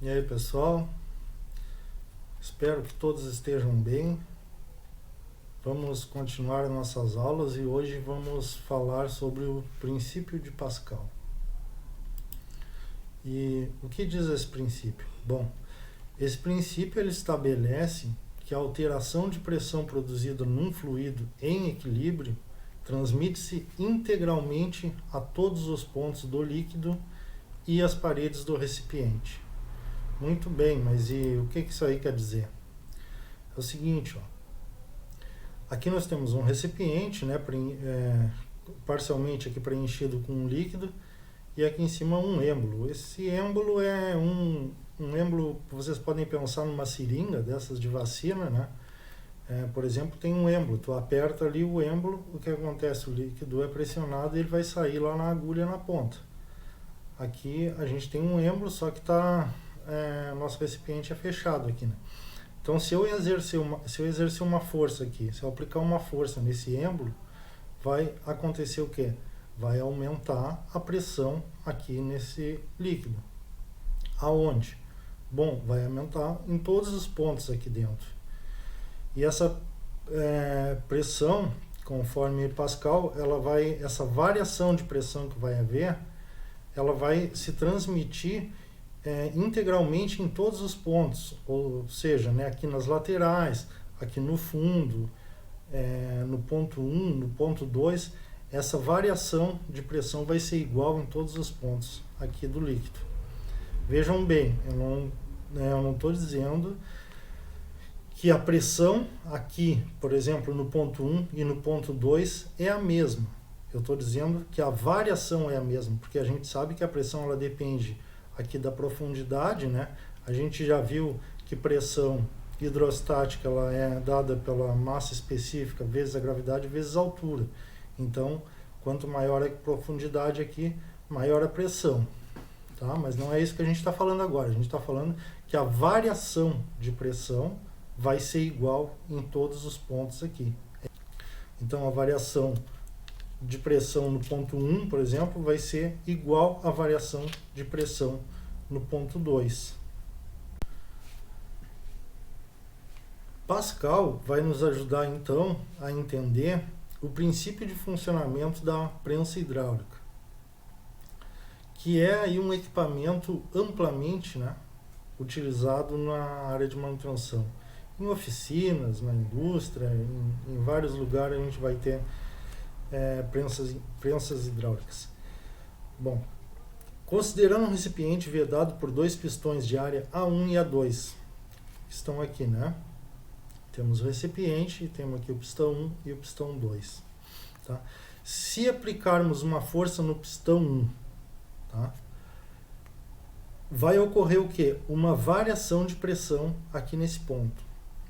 E aí, pessoal, espero que todos estejam bem. Vamos continuar nossas aulas e hoje vamos falar sobre o princípio de Pascal. E o que diz esse princípio? Bom, esse princípio ele estabelece que a alteração de pressão produzida num fluido em equilíbrio transmite-se integralmente a todos os pontos do líquido e as paredes do recipiente. Muito bem, mas e o que isso aí quer dizer? É o seguinte, ó. Aqui nós temos um recipiente, né, parcialmente aqui preenchido com um líquido, e aqui em cima um êmbolo. Esse êmbolo é um êmbolo, vocês podem pensar numa seringa dessas de vacina, né? Por exemplo, tem um êmbolo, tu aperta ali o êmbolo, o que acontece? O líquido é pressionado e ele vai sair lá na agulha na ponta. Aqui a gente tem um êmbolo, só que nosso recipiente é fechado aqui, né? Então, se eu exercer uma força aqui, se eu aplicar uma força nesse êmbolo, vai acontecer o quê? Vai aumentar a pressão aqui nesse líquido. Aonde? Bom, vai aumentar em todos os pontos aqui dentro. E essa pressão, conforme Pascal, essa variação de pressão que vai haver, ela vai se transmitir integralmente em todos os pontos, ou seja, né, aqui nas laterais, aqui no fundo, no ponto 1, no ponto 2, essa variação de pressão vai ser igual em todos os pontos aqui do líquido. Vejam bem, eu não estou dizendo que a pressão aqui, por exemplo, no ponto 1 e no ponto 2 é a mesma. Eu estou dizendo que a variação é a mesma, porque a gente sabe que a pressão ela depende aqui da profundidade, né? A gente já viu que pressão hidrostática ela é dada pela massa específica vezes a gravidade vezes a altura. Então, quanto maior a profundidade aqui, maior a pressão. Tá? Mas não é isso que a gente está falando agora. A gente está falando que a variação de pressão vai ser igual em todos os pontos aqui. Então, a variação de pressão no ponto 1, por exemplo, vai ser igual à variação de pressão no ponto 2. Pascal vai nos ajudar, então, a entender o princípio de funcionamento da prensa hidráulica, que é aí um equipamento amplamente, né, utilizado na área de manutenção. Em oficinas, na indústria, em vários lugares a gente vai ter prensas hidráulicas. Bom, considerando um recipiente vedado por dois pistões de área A1 e A2, que estão aqui, né? Temos o recipiente e temos aqui o pistão 1 e o pistão 2. Tá? Se aplicarmos uma força no pistão 1, tá? Vai ocorrer o quê? Uma variação de pressão aqui nesse ponto.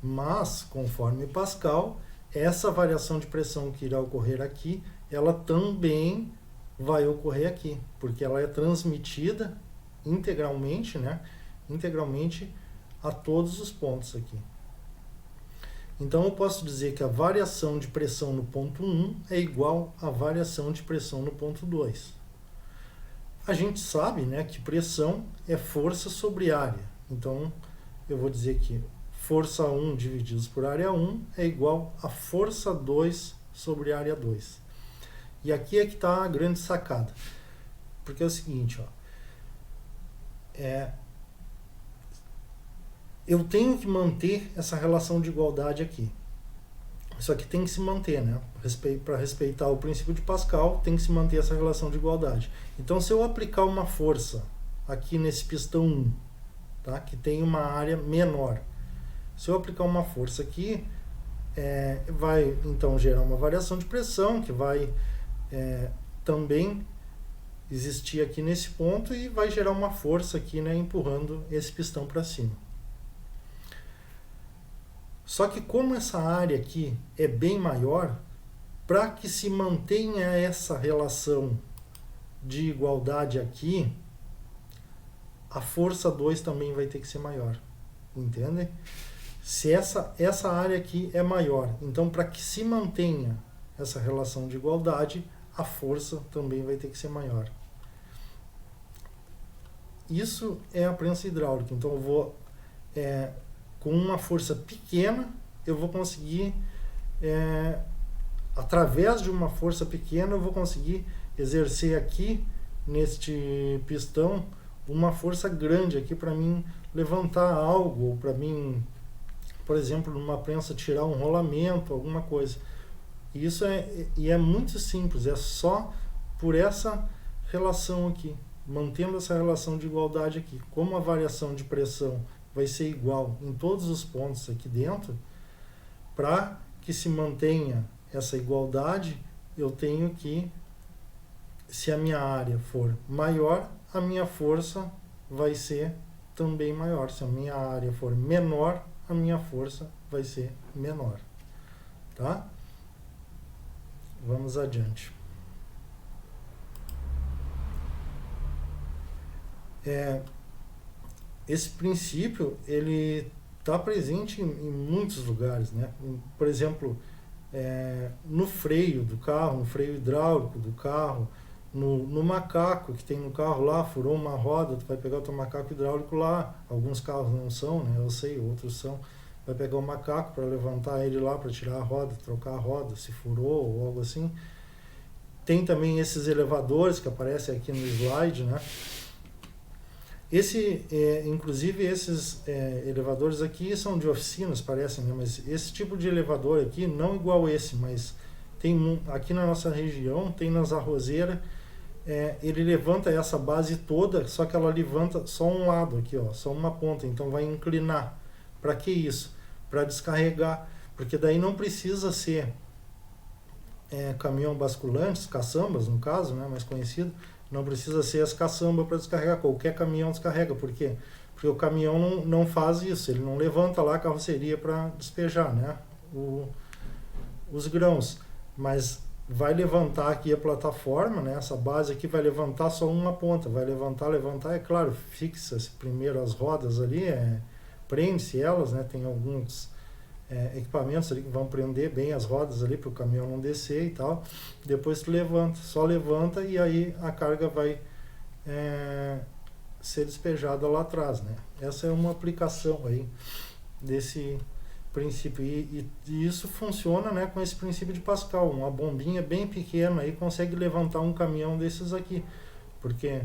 Mas, conforme Pascal, essa variação de pressão que irá ocorrer aqui, ela também vai ocorrer aqui, porque ela é transmitida integralmente, né? Integralmente a todos os pontos aqui. Então eu posso dizer que a variação de pressão no ponto 1 é igual à variação de pressão no ponto 2. A gente sabe, né, que pressão é força sobre área. Então eu vou dizer que força 1 divididos por área 1 é igual a força 2 sobre área 2. E aqui é que está a grande sacada. Porque é o seguinte, ó, eu tenho que manter essa relação de igualdade aqui. Isso aqui tem que se manter, né? Para respeitar o princípio de Pascal, tem que se manter essa relação de igualdade. Então, se eu aplicar uma força aqui nesse pistão 1, tá? Que tem uma área menor, se eu aplicar uma força aqui, vai então gerar uma variação de pressão que vai também existir aqui nesse ponto e vai gerar uma força aqui, né, empurrando esse pistão para cima. Só que como essa área aqui é bem maior, para que se mantenha essa relação de igualdade aqui, a força 2 também vai ter que ser maior. Entendem? Se essa área aqui é maior, então para que se mantenha essa relação de igualdade, a força também vai ter que ser maior. isso é a prensa hidráulica. Então eu vou, com uma força pequena, eu vou conseguir, através de uma força pequena, eu vou conseguir exercer aqui, neste pistão, uma força grande aqui para mim levantar algo, ou para mim, por exemplo, numa prensa tirar um rolamento, alguma coisa. Isso é muito simples, é só por essa relação aqui, mantendo essa relação de igualdade aqui. Como a variação de pressão vai ser igual em todos os pontos aqui dentro, para que se mantenha essa igualdade, eu tenho que, se a minha área for maior, a minha força vai ser também maior. Se a minha área for menor, a minha força vai ser menor. Tá? Vamos adiante. Esse princípio, ele está presente em muitos lugares, né? Por exemplo, no freio do carro, no freio hidráulico do carro, no macaco que tem no carro lá, furou uma roda, tu vai pegar o teu macaco hidráulico lá, alguns carros não são, né? Eu sei, outros são. Vai pegar o macaco para levantar ele lá, para tirar a roda, trocar a roda, se furou ou algo assim. Tem também esses elevadores que aparecem aqui no slide, né? Inclusive esses elevadores aqui são de oficinas, parecem, né? Mas esse tipo de elevador aqui, não igual esse, mas tem aqui na nossa região, tem nas arrozeiras, ele levanta essa base toda, só que ela levanta só um lado aqui, ó, só uma ponta, então vai inclinar. Para que isso? Para descarregar, porque daí não precisa ser caminhão basculante, caçambas no caso, né, mais conhecido, não precisa ser as caçambas para descarregar, qualquer caminhão descarrega. Por quê? Porque o caminhão não faz isso, ele não levanta lá a carroceria para despejar, né, os grãos, mas vai levantar aqui a plataforma, né, essa base aqui vai levantar só uma ponta, vai levantar, é claro, fixa-se primeiro as rodas ali, prende-se elas, né, tem alguns equipamentos ali que vão prender bem as rodas ali para o caminhão não descer e tal. Depois tu levanta, só levanta e aí a carga vai ser despejada lá atrás, né. Essa é uma aplicação aí desse princípio e isso funciona, né, com esse princípio de Pascal. Uma bombinha bem pequena aí consegue levantar um caminhão desses aqui, porque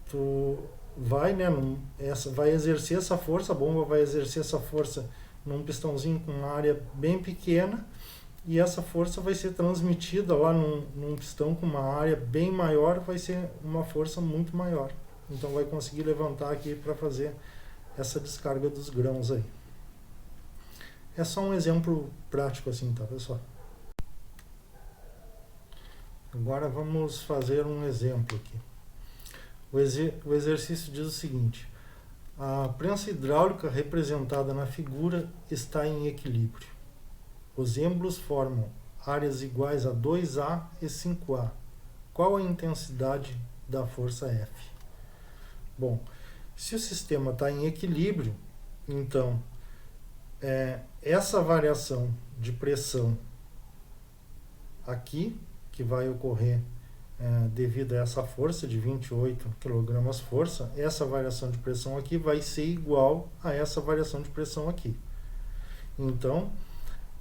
tu vai, né, vai exercer essa força, a bomba vai exercer essa força num pistãozinho com uma área bem pequena, e essa força vai ser transmitida lá num pistão com uma área bem maior, vai ser uma força muito maior. Então vai conseguir levantar aqui para fazer essa descarga dos grãos aí. É só um exemplo prático assim, tá, pessoal? Agora vamos fazer um exemplo aqui. O exercício diz o seguinte: a prensa hidráulica representada na figura está em equilíbrio. Os êmbolos formam áreas iguais a 2A e 5A. Qual a intensidade da força F? Bom, se o sistema está em equilíbrio, então essa variação de pressão aqui, que vai ocorrer devido a essa força de 28 kg força, essa variação de pressão aqui vai ser igual a essa variação de pressão aqui. Então,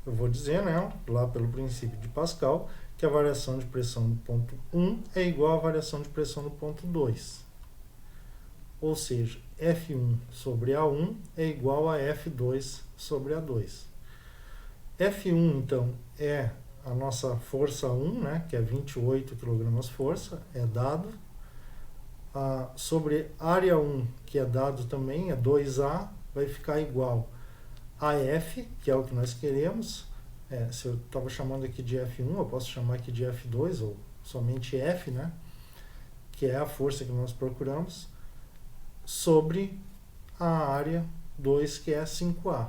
eu vou dizer, né, lá pelo princípio de Pascal, que a variação de pressão no ponto 1 é igual à variação de pressão no ponto 2. Ou seja, F1 sobre A1 é igual a F2 sobre A2. F1, então, é a nossa força 1, né, que é 28 kg força, é dado. Sobre área 1, que é dado também, é 2A, vai ficar igual a F, que é o que nós queremos. Se eu estava chamando aqui de F1, eu posso chamar aqui de F2, ou somente F, né, que é a força que nós procuramos, sobre a área 2, que é 5A.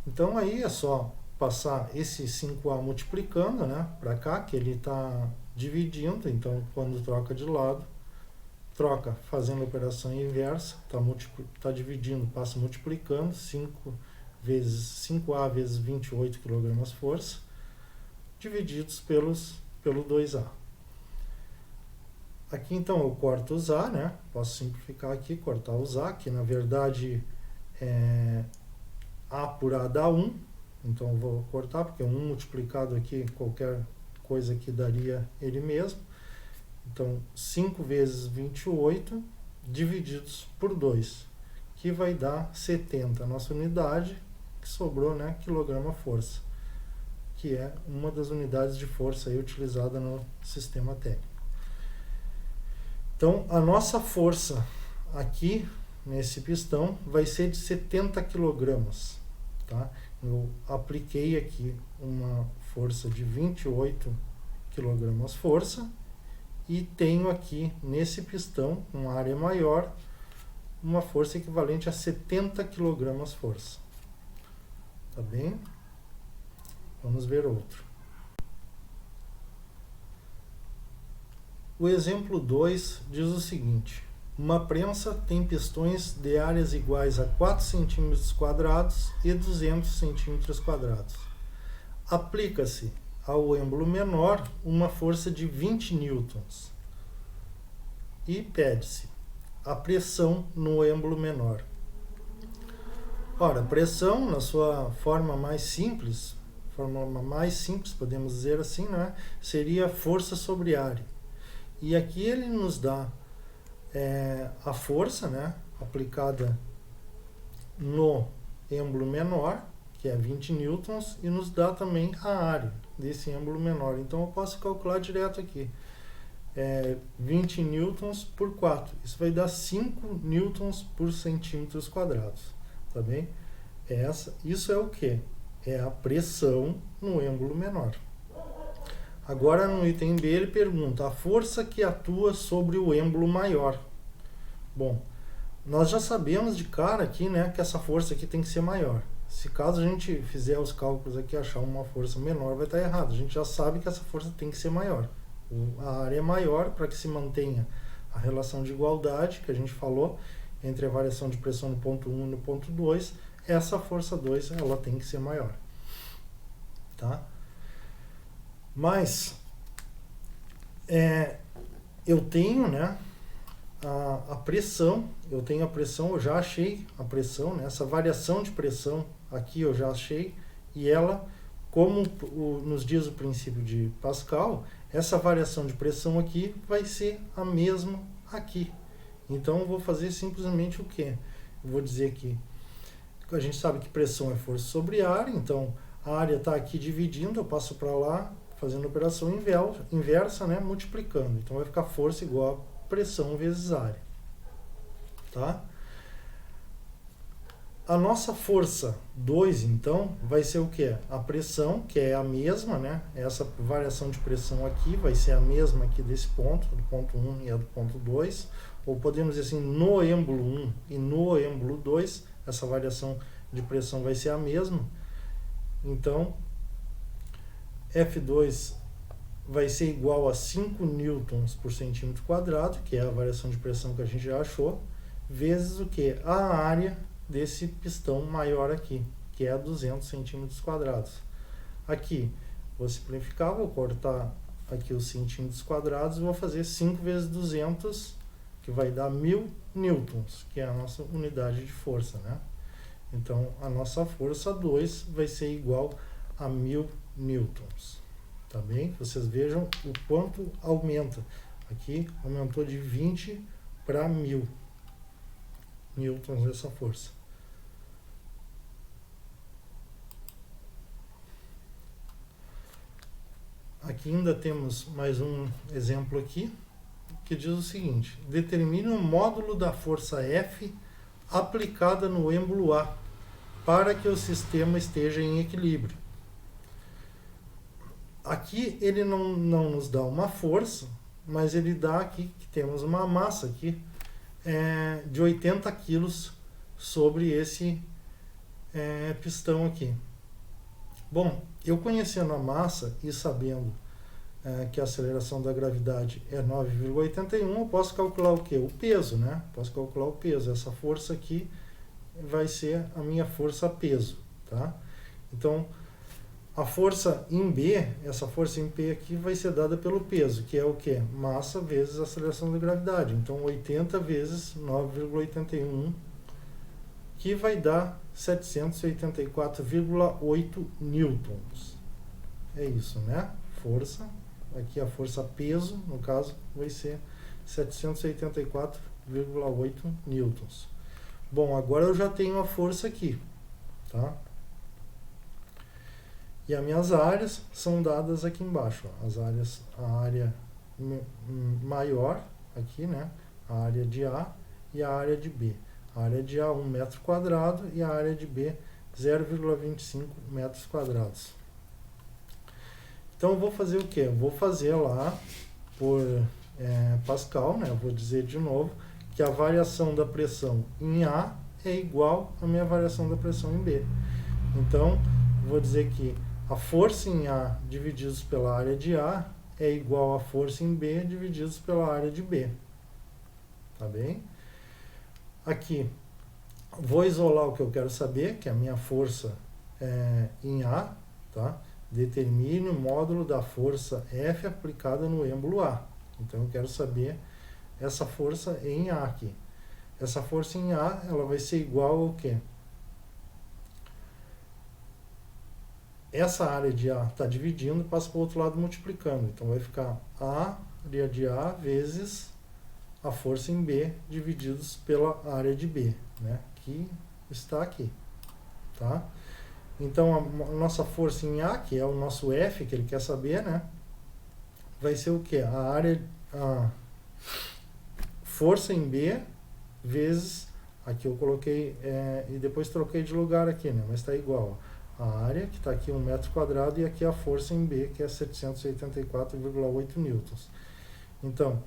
Então aí é só passar esse 5A multiplicando, né, para cá, que ele está dividindo. Então quando troca de lado, troca fazendo a operação inversa, tá dividindo, passa multiplicando, 5A vezes 28 kg força, divididos pelo 2A. Aqui então eu corto usar, né? Posso simplificar aqui, cortar usar, que na verdade é A por A dá 1. Então eu vou cortar, porque 1 multiplicado aqui, qualquer coisa aqui daria ele mesmo. Então 5 vezes 28 divididos por 2, que vai dar 70. A nossa unidade que sobrou, né? Quilograma-força, que é uma das unidades de força aí utilizada no sistema técnico. Então, a nossa força aqui, nesse pistão, vai ser de 70 kg. Tá? Eu apliquei aqui uma força de 28 kg força e tenho aqui, nesse pistão, uma área maior, uma força equivalente a 70 kg força. Tá bem? Vamos ver outro. O exemplo 2 diz o seguinte: uma prensa tem pistões de áreas iguais a 4 cm² e 200 cm². Aplica-se ao êmbolo menor uma força de 20 newtons e pede-se a pressão no êmbolo menor. Ora, pressão, na sua forma mais simples, podemos dizer assim, né, seria força sobre área. E aqui ele nos dá a força, né, aplicada no êmbolo menor, que é 20 newtons, e nos dá também a área desse êmbolo menor. Então eu posso calcular direto aqui. 20 newtons por 4. Isso vai dar 5 newtons por centímetros quadrados. Tá bem? Isso é o que? É a pressão no êmbolo menor. Agora, no item B, ele pergunta a força que atua sobre o êmbolo maior. Bom, nós já sabemos de cara aqui, né, que essa força aqui tem que ser maior. Se caso a gente fizer os cálculos aqui e achar uma força menor, vai estar errado. A gente já sabe que essa força tem que ser maior. A área é maior para que se mantenha a relação de igualdade que a gente falou entre a variação de pressão no ponto 1 e no ponto 2. Essa força 2 ela tem que ser maior. Tá? Mas eu tenho, né, a pressão, eu já achei a pressão, né, essa variação de pressão aqui eu já achei, e ela, como nos diz o princípio de Pascal, essa variação de pressão aqui vai ser a mesma aqui. Então eu vou fazer simplesmente o quê? Eu vou dizer que a gente sabe que pressão é força sobre área, então a área está aqui dividindo, eu passo para lá, fazendo a operação inversa, né, multiplicando. Então vai ficar força igual a pressão vezes área. Tá? A nossa força 2, então, vai ser o que? A pressão, que é a mesma, né? Essa variação de pressão aqui vai ser a mesma aqui desse ponto, do ponto 1 e a do ponto 2. Ou podemos dizer assim, no êmbolo 1 e no êmbolo 2, essa variação de pressão vai ser a mesma. Então, F2 vai ser igual a 5 newtons por centímetro quadrado, que é a variação de pressão que a gente já achou, vezes o que? A área desse pistão maior aqui, que é 200 centímetros quadrados. Aqui, vou simplificar, vou cortar aqui os centímetros quadrados e vou fazer 5 vezes 200, que vai dar 1000 newtons, que é a nossa unidade de força, né? Então, a nossa força 2 vai ser igual a 1000 newtons. Tá bem? Vocês vejam o quanto aumenta. Aqui aumentou de 20 para 1000 newtons essa força. Aqui ainda temos mais um exemplo aqui, que diz o seguinte: determine o módulo da força F aplicada no êmbolo A para que o sistema esteja em equilíbrio. Aqui ele não nos dá uma força, mas ele dá aqui que temos uma massa aqui de 80 kg sobre esse pistão aqui. Bom, eu conhecendo a massa e sabendo que a aceleração da gravidade é 9,81, eu posso calcular o quê? O peso, né? Posso calcular o peso. Essa força aqui vai ser a minha força peso, tá? Então, A força em B, essa força em P aqui vai ser dada pelo peso, que é o quê? Massa vezes aceleração da gravidade. Então 80 vezes 9,81, que vai dar 784,8 newtons. É isso, né? Força, aqui a força peso, no caso, vai ser 784,8 newtons. Bom, agora eu já tenho a força aqui, tá? E as minhas áreas são dadas aqui embaixo, ó. As áreas, a área maior aqui, né? A área de A e a área de B. A área de A 1 metro quadrado e a área de B 0,25 metros quadrados. Então eu vou fazer o quê? Eu vou fazer lá por Pascal, né? Eu vou dizer de novo que a variação da pressão em A é igual à minha variação da pressão em B. Então, vou dizer que a força em A divididos pela área de A é igual à força em B divididos pela área de B. Tá bem? Aqui, vou isolar o que eu quero saber, que é a minha força em A, tá? Determine o módulo da força F aplicada no êmbolo A. Então, eu quero saber essa força em A aqui. Essa força em A, ela vai ser igual ao quê? Essa área de A está dividindo, passa para o outro lado multiplicando. Então, vai ficar a área de A vezes a força em B divididos pela área de B, né? Que está aqui, tá? Então, a nossa força em A, que é o nosso F, que ele quer saber, né? Vai ser o quê? A força em B vezes, aqui eu coloquei, e depois troquei de lugar aqui, né? Mas está igual, ó. A área, que está aqui 1 metro quadrado, e aqui a força em B, que é 784,8 newtons. Então,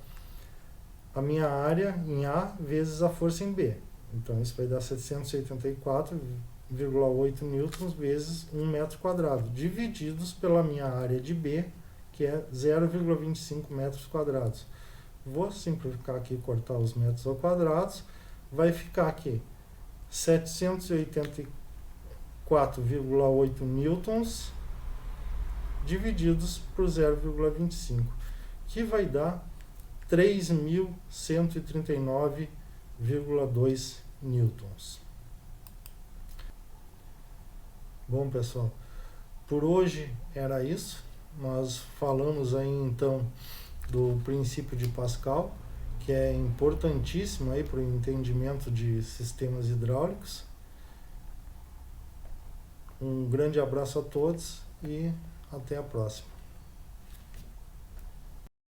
a minha área em A vezes a força em B. Então, isso vai dar 784,8 newtons vezes 1 metro quadrado, divididos pela minha área de B, que é 0,25 metros quadrados. Vou simplificar aqui, cortar os metros ao quadrado. Vai ficar aqui 784,8 newtons divididos por 0,25, que vai dar 3.139,2 newtons. Bom, pessoal, por hoje era isso. Nós falamos aí então do princípio de Pascal, que é importantíssimo aí para o entendimento de sistemas hidráulicos. Um grande abraço a todos e até a próxima.